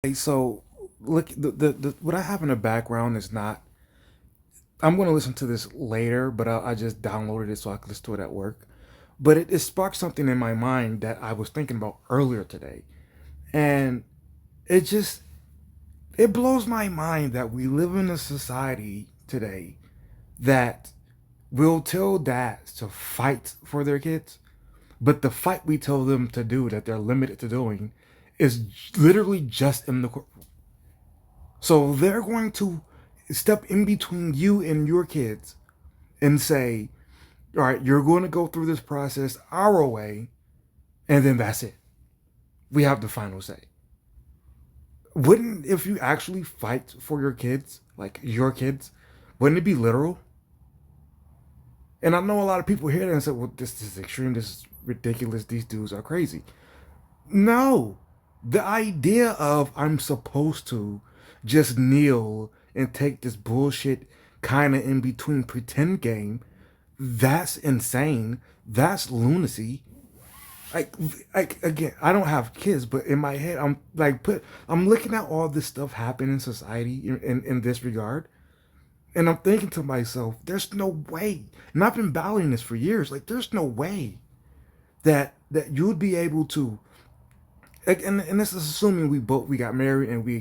Hey, so look, the what I have in the background is not. I'm going to listen to this later, but I just downloaded it so I can listen to it at work. But it sparked something in my mind that I was thinking about earlier today, and it just it blows my mind that we live in a society today that will tell dads to fight for their kids, but the fight we tell them to do that they're limited to doing is literally just in the courtroom. So they're going to step in between you and your kids and say, all right, you're going to go through this process our way, and then that's it. We have the final say. Wouldn't, if you actually fight for your kids, like your kids, wouldn't it be literal? And I know a lot of people hear that and say, well, this is extreme, this is ridiculous, these dudes are crazy. No. The idea of I'm supposed to just kneel and take this bullshit kind of in between pretend game, that's insane. That's lunacy. Like, like again, I don't have kids, but in my head, I'm looking at all this stuff happen in society in this regard, and I'm thinking to myself, there's no way. And I've been battling this for years. Like, there's no way that you'd be able to, like, and this is assuming we got married and we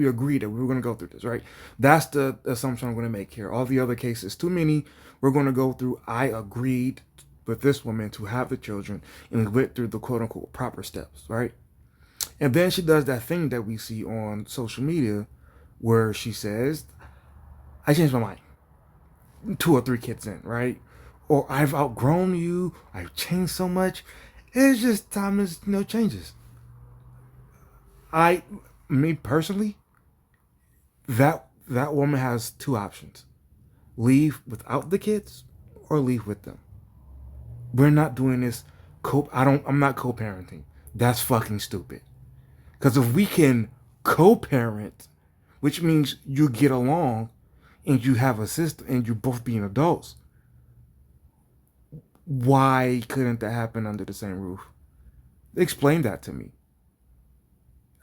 agreed that we were going to go through this, right? That's the assumption I'm going to make here. All the other cases, too many, we're going to go through. I agreed with this woman to have the children and went through the quote unquote proper steps, right? And then she does that thing that we see on social media where she says, I changed my mind 2 or 3 kids in, right? Or I've outgrown you, I've changed so much, it's just time is changes. I Me personally, that woman has 2 options: leave without the kids or leave with them. We're not doing this. I'm not co-parenting. That's fucking stupid. Because if we can co-parent, which means you get along and you have a sister and you both being adults, why couldn't that happen under the same roof? Explain that to me.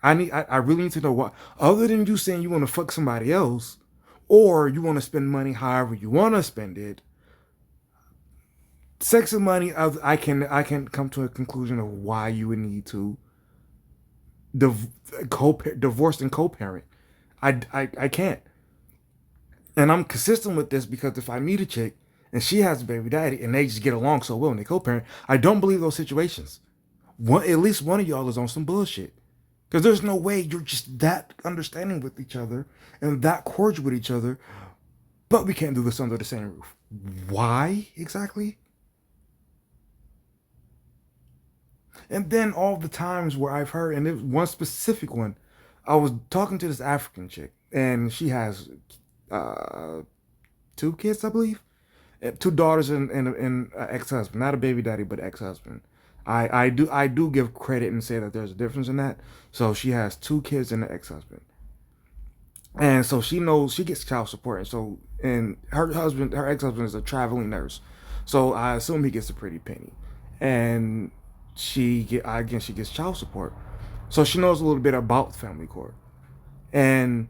I really need to know why. Other than you saying you want to fuck somebody else, or you want to spend money however you want to spend it, sex and money. I can come to a conclusion of why you would need to div- divorce and co-parent. I can't, and I'm consistent with this because if I meet a chick and she has a baby daddy and they just get along so well and they co-parent, I don't believe those situations. At least one of y'all is on some bullshit. Because there's no way you're just that understanding with each other and that cordial with each other, but we can't do this under the same roof. Why exactly? And then all the times where I've heard, and there's one specific one, I was talking to this African chick, and she has uh, 2 kids, I believe, 2 daughters and ex-husband, not a baby daddy, but ex-husband. I do give credit and say that there's a difference in that. So she has 2 kids and an ex-husband, and so she knows she gets child support, and so and her ex-husband is a traveling nurse, so I assume he gets a pretty penny, and she gets child support, so she knows a little bit about family court, and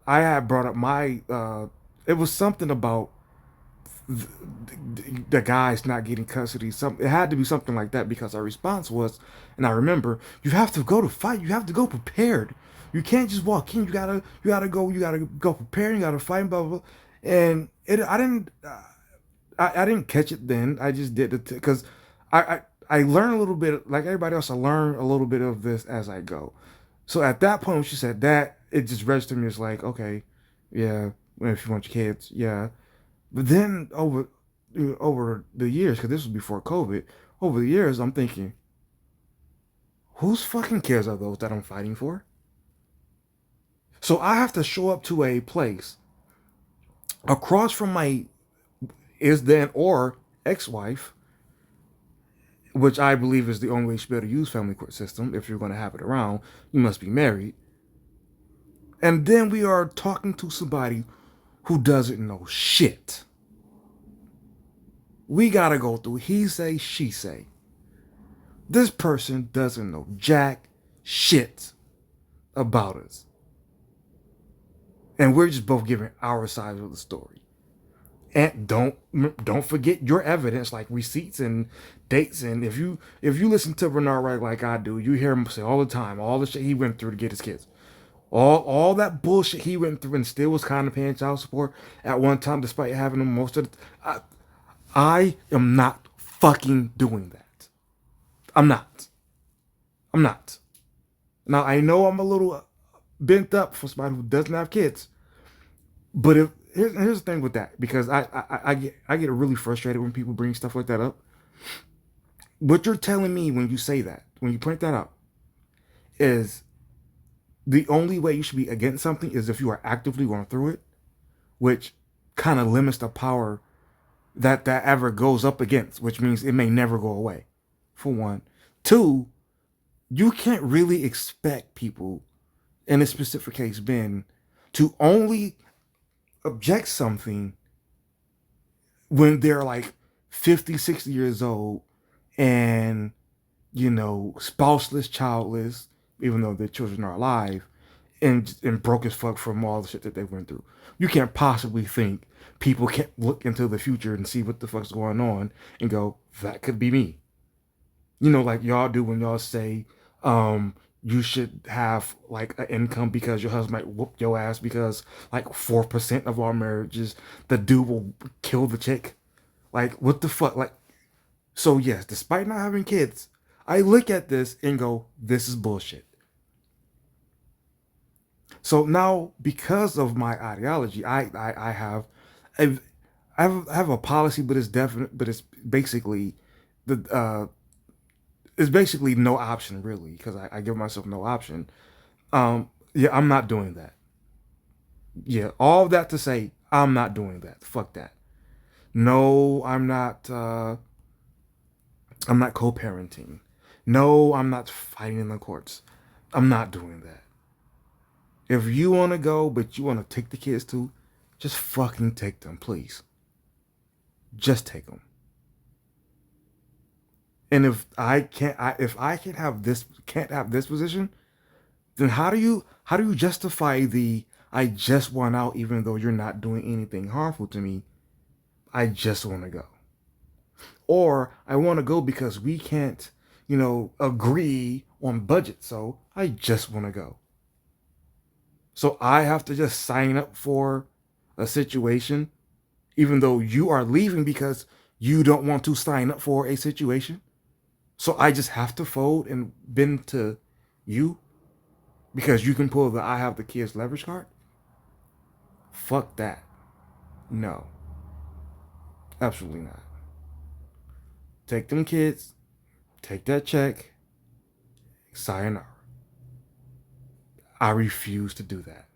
I had brought up it was something about the guy's not getting custody. It had to be something like that because our response was, and I remember, you have to go to fight. You have to go prepared. You can't just walk in. You gotta go prepared. You gotta fight. Blah blah. Blah. And I didn't catch it then. I just did it because I, I I learned a little bit like everybody else. I learned a little bit of this as I go. So at that point, when she said that, it just registered me as like, okay, yeah, well, if you want your kids, yeah. But then over the years, because this was before COVID, over the years, I'm thinking, whose fucking kids are those that I'm fighting for? So I have to show up to a place across from my is then or ex-wife, which I believe is the only way you should be able to use family court system. If you're going to have it around, you must be married. And then we are talking to somebody who doesn't know shit. We gotta go through he say, she say. This person doesn't know jack shit about us, and we're just both giving our side of the story. And don't forget your evidence, like receipts and dates. And if you listen to Bernard Wright like I do, you hear him say all the time all the shit he went through to get his kids, all that bullshit he went through, and still was kind of paying child support at one time, despite having them most of the. I am not fucking doing that. I'm not. I'm not. Now I know I'm a little bent up for somebody who doesn't have kids, but if here's the thing with that, because I get really frustrated when people bring stuff like that up. What you're telling me when you say that, when you point that out, is the only way you should be against something is if you are actively going through it, which kind of limits the power that ever goes up against, which means it may never go away, for one. Two, you can't really expect people, in this specific case, Ben, to only object something when they're like 50, 60 years old and, spouseless, childless, even though their children are alive, and broke as fuck from all the shit that they went through. You can't possibly think people can't look into the future and see what the fuck's going on and go, that could be me. Like y'all do when y'all say, you should have like an income because your husband might whoop your ass because like 4% of our marriages, the dude will kill the chick. Like, what the fuck? Like, so yes, despite not having kids, I look at this and go, this is bullshit. So now, because of my ideology, I have, a, I have a policy, but it's definite, but the it's basically no option really, because I give myself no option. Yeah, I'm not doing that. Yeah, all that to say, I'm not doing that. Fuck that. No, I'm not. I'm not co-parenting. No, I'm not fighting in the courts. I'm not doing that. If you want to go, but you want to take the kids too, just fucking take them, please. Just take them. And if I can't have this position, then how do you justify the I just want out even though you're not doing anything harmful to me? I just want to go. Or I want to go because we can't, agree on budget. So I just want to go. So I have to just sign up for a situation, even though you are leaving because you don't want to sign up for a situation. So I just have to fold and bend to you because you can pull the I have the kids leverage card. Fuck that. No, absolutely not. Take them kids, take that check, sayonara. I refuse to do that.